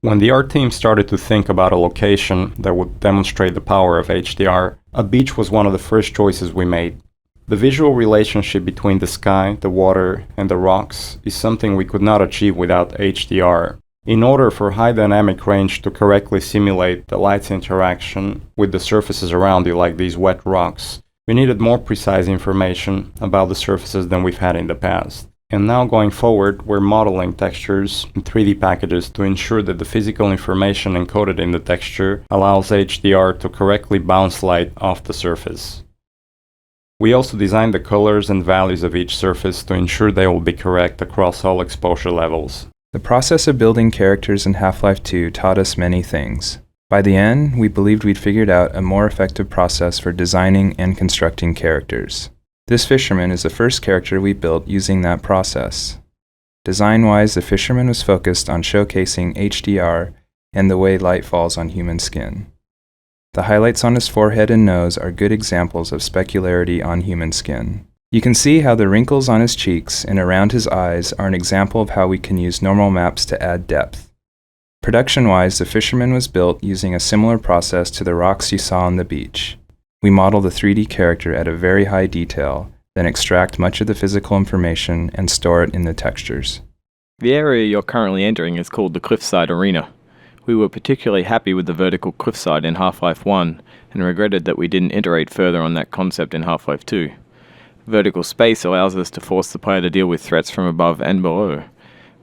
When the art team started to think about a location that would demonstrate the power of HDR, a beach was one of the first choices we made. The visual relationship between the sky, the water, and the rocks is something we could not achieve without HDR. In order for high dynamic range to correctly simulate the light's interaction with the surfaces around you, like these wet rocks, we needed more precise information about the surfaces than we've had in the past. And now going forward, we're modeling textures in 3D packages to ensure that the physical information encoded in the texture allows HDR to correctly bounce light off the surface. We also designed the colors and values of each surface to ensure they will be correct across all exposure levels. The process of building characters in Half-Life 2 taught us many things. By the end, we believed we'd figured out a more effective process for designing and constructing characters. This fisherman is the first character we built using that process. Design-wise, the fisherman was focused on showcasing HDR and the way light falls on human skin. The highlights on his forehead and nose are good examples of specularity on human skin. You can see how the wrinkles on his cheeks and around his eyes are an example of how we can use normal maps to add depth. Production-wise, the fisherman was built using a similar process to the rocks you saw on the beach. We model the 3D character at a very high detail, then extract much of the physical information and store it in the textures. The area you're currently entering is called the Cliffside Arena. We were particularly happy with the vertical cliffside in Half-Life 1 and regretted that we didn't iterate further on that concept in Half-Life 2. Vertical space allows us to force the player to deal with threats from above and below.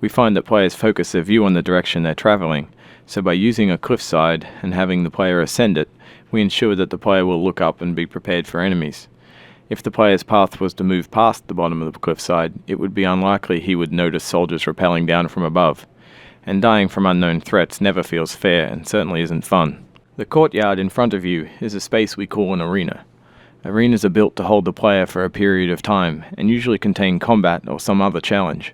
We find that players focus their view on the direction they're traveling, so by using a cliffside and having the player ascend it, we ensure that the player will look up and be prepared for enemies. If the player's path was to move past the bottom of the cliffside, it would be unlikely he would notice soldiers rappelling down from above. And dying from unknown threats never feels fair and certainly isn't fun. The courtyard in front of you is a space we call an arena. Arenas are built to hold the player for a period of time and usually contain combat or some other challenge.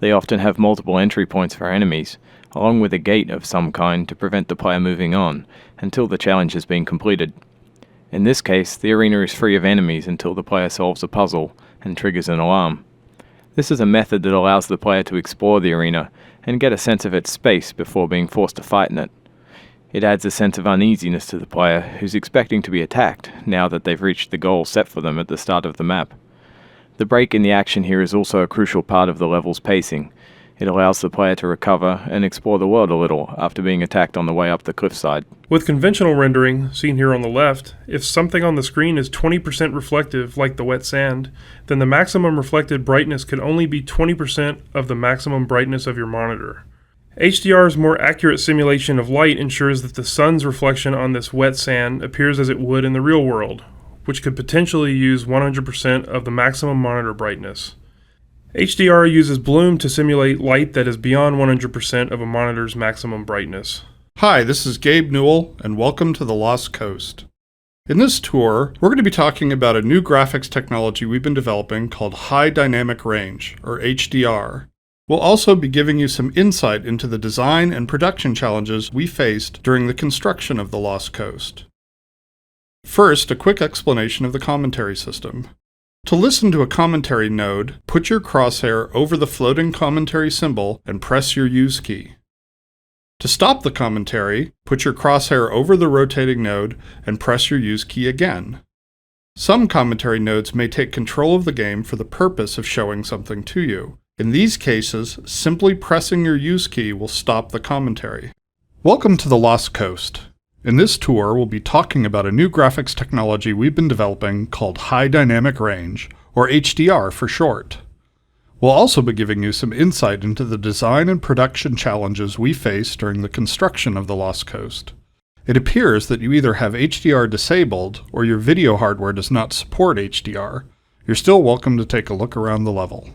They often have multiple entry points for enemies, along with a gate of some kind to prevent the player moving on until the challenge has been completed. In this case, the arena is free of enemies until the player solves a puzzle and triggers an alarm. This is a method that allows the player to explore the arena and get a sense of its space before being forced to fight in it. It adds a sense of uneasiness to the player who's expecting to be attacked now that they've reached the goal set for them at the start of the map. The break in the action here is also a crucial part of the level's pacing. It allows the player to recover and explore the world a little after being attacked on the way up the cliffside. With conventional rendering, seen here on the left, if something on the screen is 20% reflective, like the wet sand, then the maximum reflected brightness could only be 20% of the maximum brightness of your monitor. HDR's more accurate simulation of light ensures that the sun's reflection on this wet sand appears as it would in the real world, which could potentially use 100% of the maximum monitor brightness. HDR uses bloom to simulate light that is beyond 100% of a monitor's maximum brightness. Hi, this is Gabe Newell, and welcome to the Lost Coast. In this tour, we're going to be talking about a new graphics technology we've been developing called High Dynamic Range, or HDR. We'll also be giving you some insight into the design and production challenges we faced during the construction of the Lost Coast. First, a quick explanation of the commentary system. To listen to a commentary node, put your crosshair over the floating commentary symbol and press your Use key. To stop the commentary, put your crosshair over the rotating node and press your Use key again. Some commentary nodes may take control of the game for the purpose of showing something to you. In these cases, simply pressing your Use key will stop the commentary. Welcome to the Lost Coast. In this tour, we'll be talking about a new graphics technology we've been developing called High Dynamic Range, or HDR for short. We'll also be giving you some insight into the design and production challenges we faced during the construction of the Lost Coast. It appears that you either have HDR disabled or your video hardware does not support HDR. You're still welcome to take a look around the level.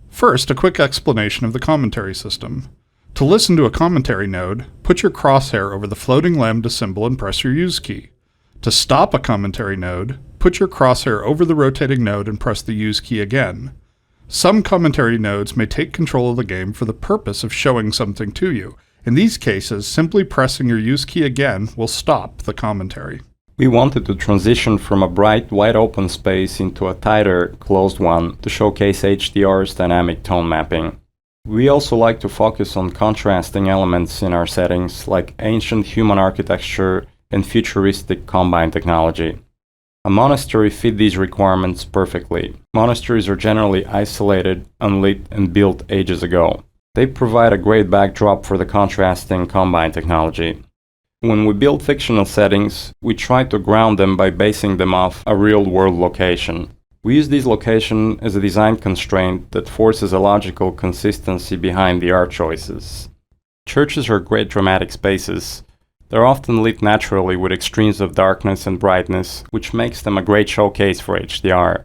First, a quick explanation of the commentary system. To listen to a commentary node, put your crosshair over the floating lambda symbol and press your Use key. To stop a commentary node, put your crosshair over the rotating node and press the Use key again. Some commentary nodes may take control of the game for the purpose of showing something to you. In these cases, simply pressing your Use key again will stop the commentary. We wanted to transition from a bright, wide-open space into a tighter, closed one to showcase HDR's dynamic tone mapping. We also like to focus on contrasting elements in our settings like ancient human architecture and futuristic combine technology. A monastery fit these requirements perfectly. Monasteries are generally isolated, unlit, and built ages ago. They provide a great backdrop for the contrasting combine technology. When we build fictional settings, we try to ground them by basing them off a real-world location. We use this location as a design constraint that forces a logical consistency behind the art choices. Churches are great dramatic spaces. They're often lit naturally with extremes of darkness and brightness, which makes them a great showcase for HDR.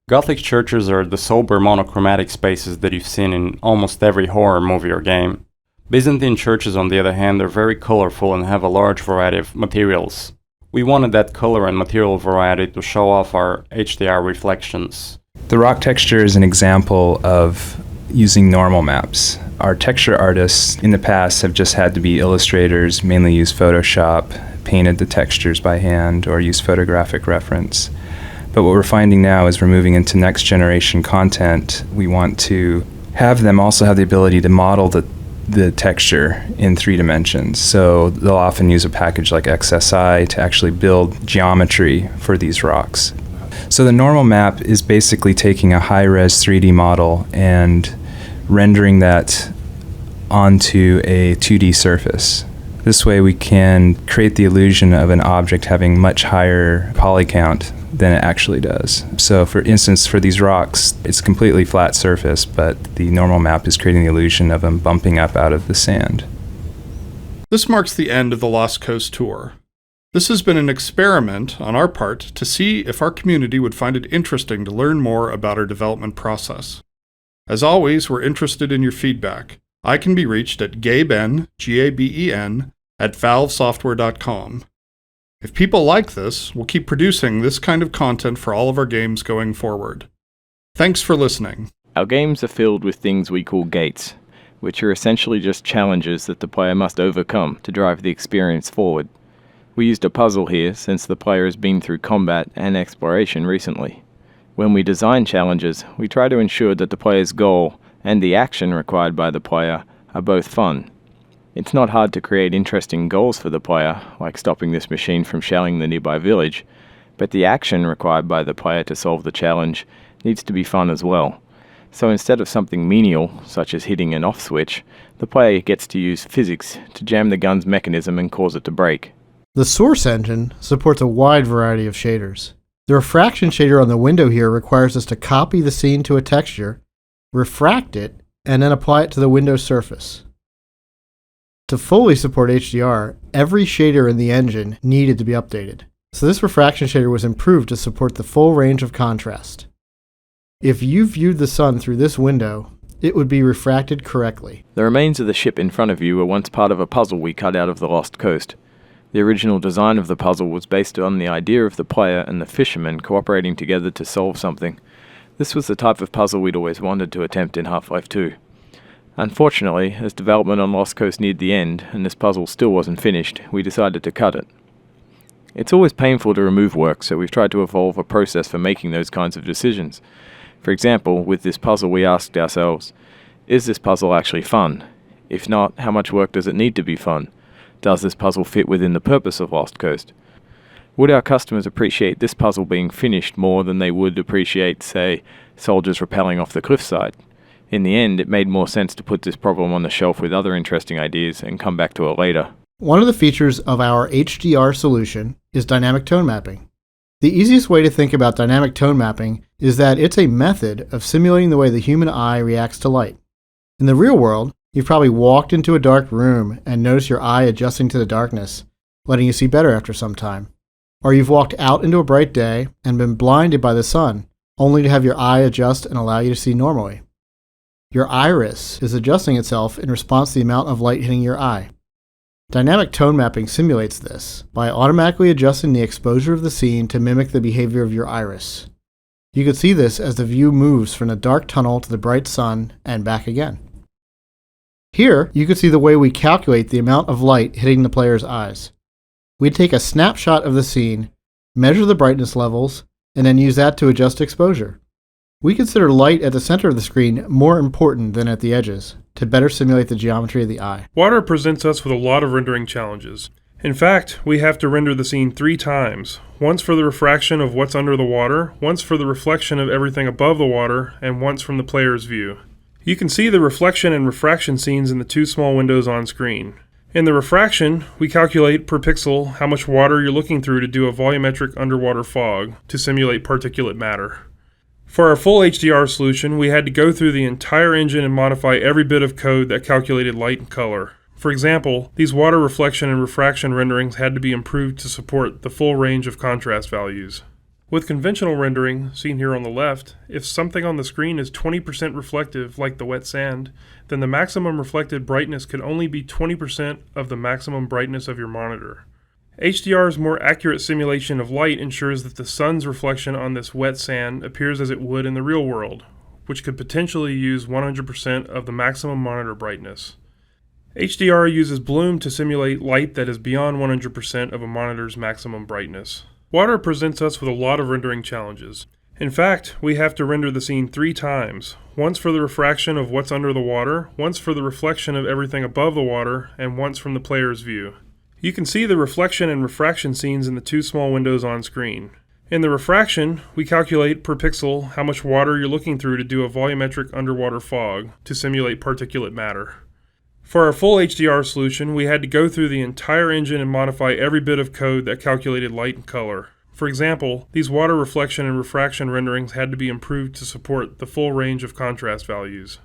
Gothic churches are the sober monochromatic spaces that you've seen in almost every horror movie or game. Byzantine churches, on the other hand, are very colorful and have a large variety of materials. We wanted that color and material variety to show off our HDR reflections. The rock texture is an example of using normal maps. Our texture artists in the past have just had to be illustrators, mainly use Photoshop, painted the textures by hand, or use photographic reference. But what we're finding now is we're moving into next generation content. We want to have them also have the ability to model the texture in 3 dimensions. So they'll often use a package like XSI to actually build geometry for these rocks. So the normal map is basically taking a high-res 3D model and rendering that onto a 2D surface. This way we can create the illusion of an object having much higher poly count than it actually does. So for instance, for these rocks, it's a completely flat surface, but the normal map is creating the illusion of them bumping up out of the sand. This marks the end of the Lost Coast tour. This has been an experiment on our part to see if our community would find it interesting to learn more about our development process. As always, we're interested in your feedback. I can be reached at gaben, Gaben, at valvesoftware.com. If people like this, we'll keep producing this kind of content for all of our games going forward. Thanks for listening. Our games are filled with things we call gates, which are essentially just challenges that the player must overcome to drive the experience forward. We used a puzzle here since the player has been through combat and exploration recently. When we design challenges, we try to ensure that the player's goal and the action required by the player are both fun. It's not hard to create interesting goals for the player, like stopping this machine from shelling the nearby village, but the action required by the player to solve the challenge needs to be fun as well. So instead of something menial, such as hitting an off switch, the player gets to use physics to jam the gun's mechanism and cause it to break. The source engine supports a wide variety of shaders. The refraction shader on the window here requires us to copy the scene to a texture, refract it, and then apply it to the window surface. To fully support HDR, every shader in the engine needed to be updated. So this refraction shader was improved to support the full range of contrast. If you viewed the sun through this window, it would be refracted correctly. The remains of the ship in front of you were once part of a puzzle we cut out of the Lost Coast. The original design of the puzzle was based on the idea of the player and the fisherman cooperating together to solve something. This was the type of puzzle we'd always wanted to attempt in Half-Life 2. Unfortunately, as development on Lost Coast neared the end, and this puzzle still wasn't finished, we decided to cut it. It's always painful to remove work, so we've tried to evolve a process for making those kinds of decisions. For example, with this puzzle we asked ourselves, is this puzzle actually fun? If not, how much work does it need to be fun? Does this puzzle fit within the purpose of Lost Coast? Would our customers appreciate this puzzle being finished more than they would appreciate, say, soldiers rappelling off the cliffside? In the end, it made more sense to put this problem on the shelf with other interesting ideas and come back to it later. One of the features of our HDR solution is dynamic tone mapping. The easiest way to think about dynamic tone mapping is that it's a method of simulating the way the human eye reacts to light. In the real world, you've probably walked into a dark room and noticed your eye adjusting to the darkness, letting you see better after some time. Or you've walked out into a bright day and been blinded by the sun, only to have your eye adjust and allow you to see normally. Your iris is adjusting itself in response to the amount of light hitting your eye. Dynamic tone mapping simulates this by automatically adjusting the exposure of the scene to mimic the behavior of your iris. You can see this as the view moves from the dark tunnel to the bright sun and back again. Here, you can see the way we calculate the amount of light hitting the player's eyes. We take a snapshot of the scene, measure the brightness levels, and then use that to adjust exposure. We consider light at the center of the screen more important than at the edges, to better simulate the geometry of the eye. Water presents us with a lot of rendering challenges. In fact, we have to render the scene 3 times, once for the refraction of what's under the water, once for the reflection of everything above the water, and once from the player's view. You can see the reflection and refraction scenes in the 2 small windows on screen. In the refraction, we calculate per pixel how much water you're looking through to do a volumetric underwater fog to simulate particulate matter. For our full HDR solution, we had to go through the entire engine and modify every bit of code that calculated light and color. For example, these water reflection and refraction renderings had to be improved to support the full range of contrast values. With conventional rendering, seen here on the left, if something on the screen is 20% reflective, like the wet sand, then the maximum reflected brightness could only be 20% of the maximum brightness of your monitor. HDR's more accurate simulation of light ensures that the sun's reflection on this wet sand appears as it would in the real world, which could potentially use 100% of the maximum monitor brightness. HDR uses bloom to simulate light that is beyond 100% of a monitor's maximum brightness. Water presents us with a lot of rendering challenges. In fact, we have to render the scene 3 times, once for the refraction of what's under the water, once for the reflection of everything above the water, and once from the player's view. You can see the reflection and refraction scenes in the 2 small windows on screen. In the refraction, we calculate per pixel how much water you're looking through to do a volumetric underwater fog to simulate particulate matter. For our full HDR solution, we had to go through the entire engine and modify every bit of code that calculated light and color. For example, these water reflection and refraction renderings had to be improved to support the full range of contrast values.